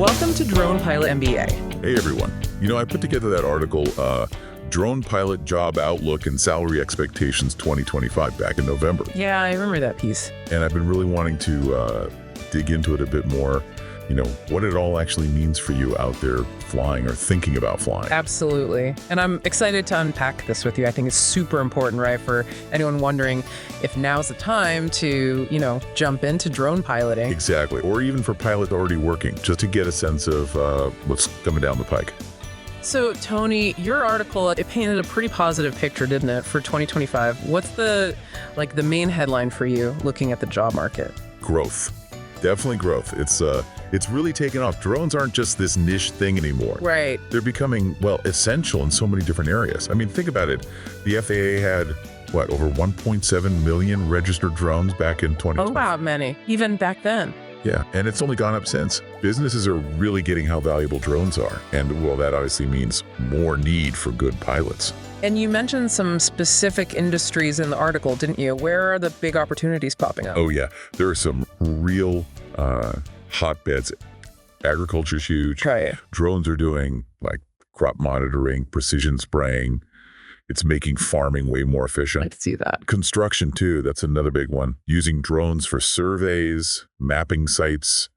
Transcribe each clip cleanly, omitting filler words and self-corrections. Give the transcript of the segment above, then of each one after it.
Welcome to Drone Pilot MBA. Hey everyone. I put together that article, Drone Pilot Job Outlook and Salary Expectations 2025 back in November. Yeah, I remember that piece. And I've been really wanting to dig into it a bit more, what it all actually means for you out there flying or thinking about flying. Absolutely. And I'm excited to unpack this with you. I think it's super important, right, for anyone wondering if now's the time to, jump into drone piloting. Exactly. Or even for pilots already working, just to get a sense of what's coming down the pike. So, Tony, your article, it painted a pretty positive picture, didn't it, for 2025? What's the main headline for you looking at the job market? Growth. Definitely growth. It's really taken off. Drones aren't just this niche thing anymore. Right. They're becoming, essential in so many different areas. I mean, think about it. The FAA had, over 1.7 million registered drones back in 2020. Oh, wow, many. Even back then. Yeah, and it's only gone up since. Businesses are really getting how valuable drones are. And, that obviously means more need for good pilots. And you mentioned some specific industries in the article, didn't you? Where are the big opportunities popping up? Oh, yeah. There are some real hotbeds. Agriculture's huge. Right. Drones are doing crop monitoring, precision spraying. It's making farming way more efficient. I can see that. Construction, too. That's another big one. Using drones for surveys, mapping sites,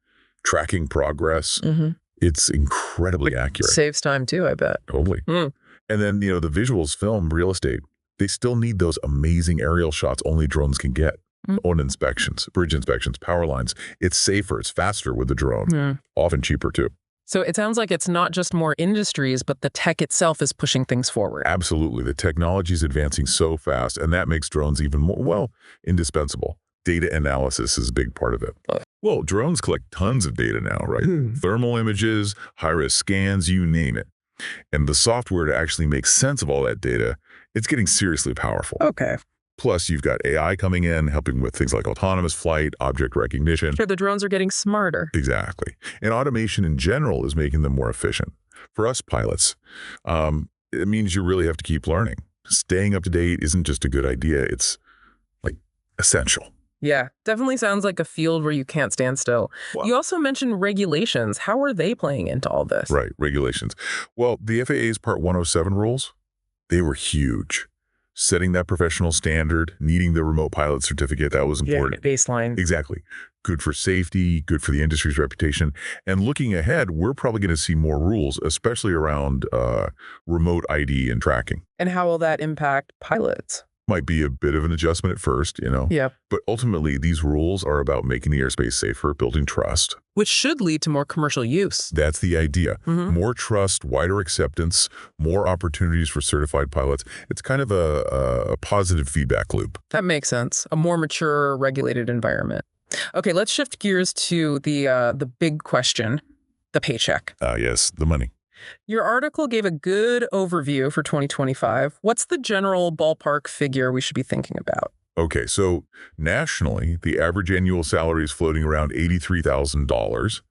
tracking progress. Mm-hmm. It's incredibly accurate. Saves time, too, I bet. Totally. And then, the visuals, film, real estate, they still need those amazing aerial shots only drones can get. On inspections, bridge inspections, power lines. It's safer, it's faster with the drone, often cheaper too. So it sounds like it's not just more industries, but the tech itself is pushing things forward. Absolutely. The technology is advancing so fast, and that makes drones even more, indispensable. Data analysis is a big part of it. Well, drones collect tons of data now, right? Thermal images, high-res scans, you name it. And the software to actually make sense of all that data, it's getting seriously powerful. Okay. Plus, you've got AI coming in, helping with things like autonomous flight, object recognition. Sure, the drones are getting smarter. Exactly. And automation in general is making them more efficient. For us pilots, it means you really have to keep learning. Staying up to date isn't just a good idea. It's, essential. Yeah, definitely sounds like a field where you can't stand still. Well, you also mentioned regulations. How are they playing into all this? Right, regulations. Well, the FAA's Part 107 rules, they were huge. Setting that professional standard, needing the remote pilot certificate, that was important. Yeah, baseline. Exactly. Good for safety, good for the industry's reputation. And looking ahead, we're probably going to see more rules, especially around remote ID and tracking. And how will that impact pilots? Might be a bit of an adjustment at first, Yeah. But ultimately, these rules are about making the airspace safer, building trust. Which should lead to more commercial use. That's the idea. More trust, wider acceptance, more opportunities for certified pilots. It's kind of a positive feedback loop. That makes sense. A more mature, regulated environment. Okay, let's shift gears to the big question, the paycheck. Yes, the money. Your article gave a good overview for 2025. What's the general ballpark figure we should be thinking about? Okay, so nationally, the average annual salary is floating around $83,000.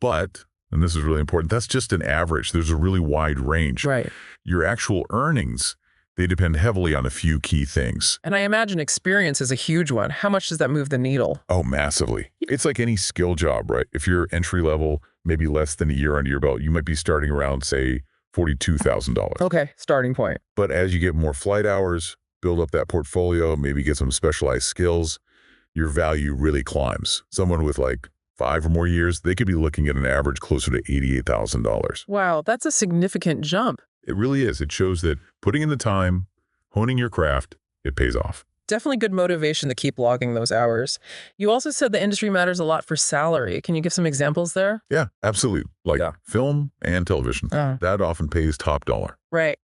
But, and this is really important, that's just an average. There's a really wide range. Right. Your actual earnings, they depend heavily on a few key things. And I imagine experience is a huge one. How much does that move the needle? Oh, massively. It's like any skill job, right? If you're entry level, maybe less than a year under your belt, you might be starting around, say, $42,000. Okay, starting point. But as you get more flight hours, build up that portfolio, maybe get some specialized skills, your value really climbs. Someone with 5 or more years, they could be looking at an average closer to $88,000. Wow, that's a significant jump. It really is. It shows that putting in the time, honing your craft, it pays off. Definitely good motivation to keep logging those hours. You also said the industry matters a lot for salary. Can you give some examples there? Yeah, absolutely. Film and television. That often pays top dollar. Right.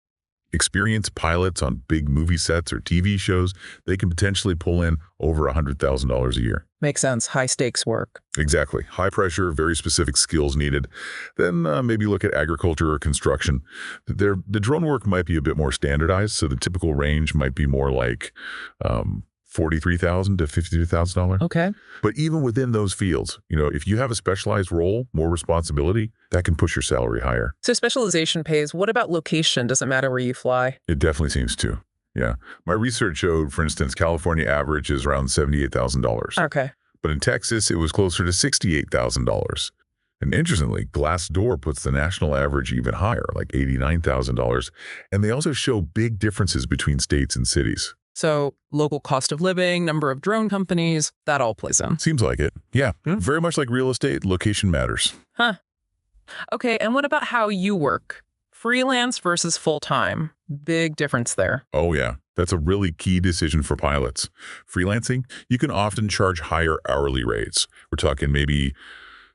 Experienced pilots on big movie sets or TV shows, they can potentially pull in over $100,000 a year. Makes sense. High stakes work. Exactly. High pressure, very specific skills needed. Then maybe look at agriculture or construction. The drone work might be a bit more standardized, so the typical range might be more like $43,000 to $53,000. Okay. But even within those fields, if you have a specialized role, more responsibility, that can push your salary higher. So specialization pays. What about location? Does it matter where you fly? It definitely seems to. Yeah. My research showed, for instance, California average is around $78,000. Okay. But in Texas, it was closer to $68,000. And interestingly, Glassdoor puts the national average even higher, like $89,000. And they also show big differences between states and cities. So local cost of living, number of drone companies, that all plays in. Seems like it. Yeah, very much like real estate, location matters. Huh. Okay, and what about how you work? Freelance versus full-time. Big difference there. Oh, yeah. That's a really key decision for pilots. Freelancing, you can often charge higher hourly rates. We're talking maybe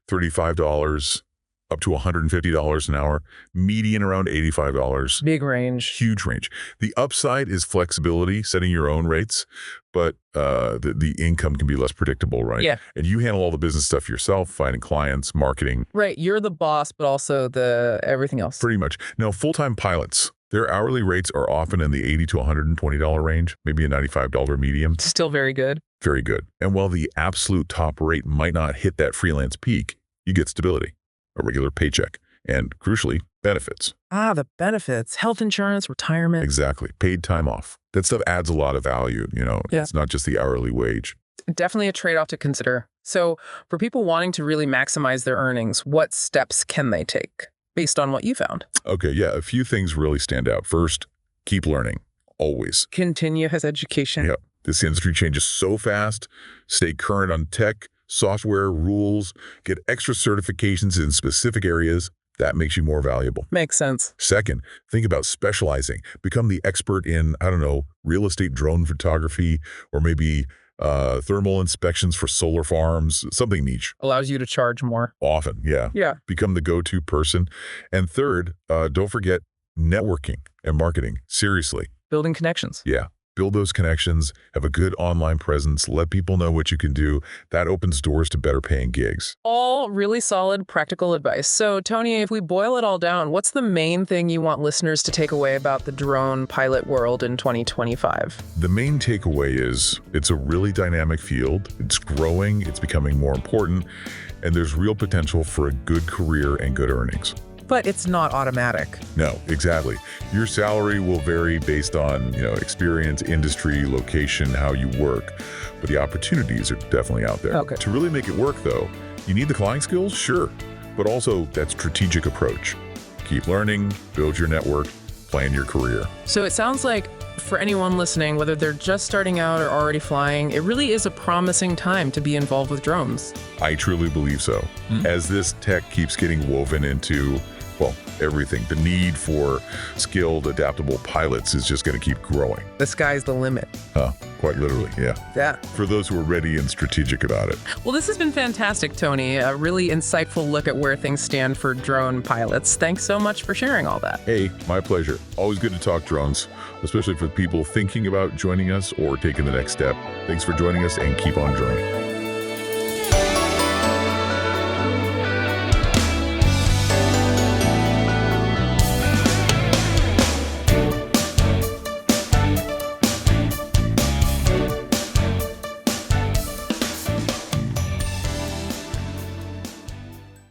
$35 up to $150 an hour, median around $85. Big range. Huge range. The upside is flexibility, setting your own rates, but the income can be less predictable, right? Yeah. And you handle all the business stuff yourself, finding clients, marketing. Right, you're the boss, but also the everything else. Pretty much. Now, full-time pilots, their hourly rates are often in the $80 to $120 range, maybe a $95 medium. Still very good. Very good. And while the absolute top rate might not hit that freelance peak, you get stability, a regular paycheck, and crucially, benefits. Ah, the benefits, health insurance, retirement. Exactly. Paid time off. That stuff adds a lot of value, Yeah. It's not just the hourly wage. Definitely a trade-off to consider. So for people wanting to really maximize their earnings, what steps can they take based on what you found? Okay, yeah, a few things really stand out. First, keep learning, always. Continue his education. Yep. This industry changes so fast. Stay current on tech, software, rules, get extra certifications in specific areas. That makes you more valuable. Makes sense. Second, think about specializing. Become the expert in, real estate drone photography, or maybe thermal inspections for solar farms, something niche. Allows you to charge more. Often, yeah. Yeah. Become the go-to person. And third, don't forget networking and marketing. Seriously. Building connections. Yeah. Build those connections, have a good online presence, let people know what you can do. That opens doors to better paying gigs. All really solid practical advice. So, Tony, if we boil it all down, what's the main thing you want listeners to take away about the drone pilot world in 2025? The main takeaway is it's a really dynamic field. It's growing, it's becoming more important, and there's real potential for a good career and good earnings. But it's not automatic. No, exactly. Your salary will vary based on, experience, industry, location, how you work. But the opportunities are definitely out there. Okay. To really make it work, though, you need the flying skills, sure, but also that strategic approach. Keep learning, build your network, plan your career. So it sounds like for anyone listening, whether they're just starting out or already flying, it really is a promising time to be involved with drones. I truly believe so. As this tech keeps getting woven into everything. The need for skilled, adaptable pilots is just going to keep growing. The sky's the limit. Quite literally, yeah. Yeah. For those who are ready and strategic about it. Well, this has been fantastic, Tony. A really insightful look at where things stand for drone pilots. Thanks so much for sharing all that. Hey, my pleasure. Always good to talk drones, especially for people thinking about joining us or taking the next step. Thanks for joining us, and keep on droning.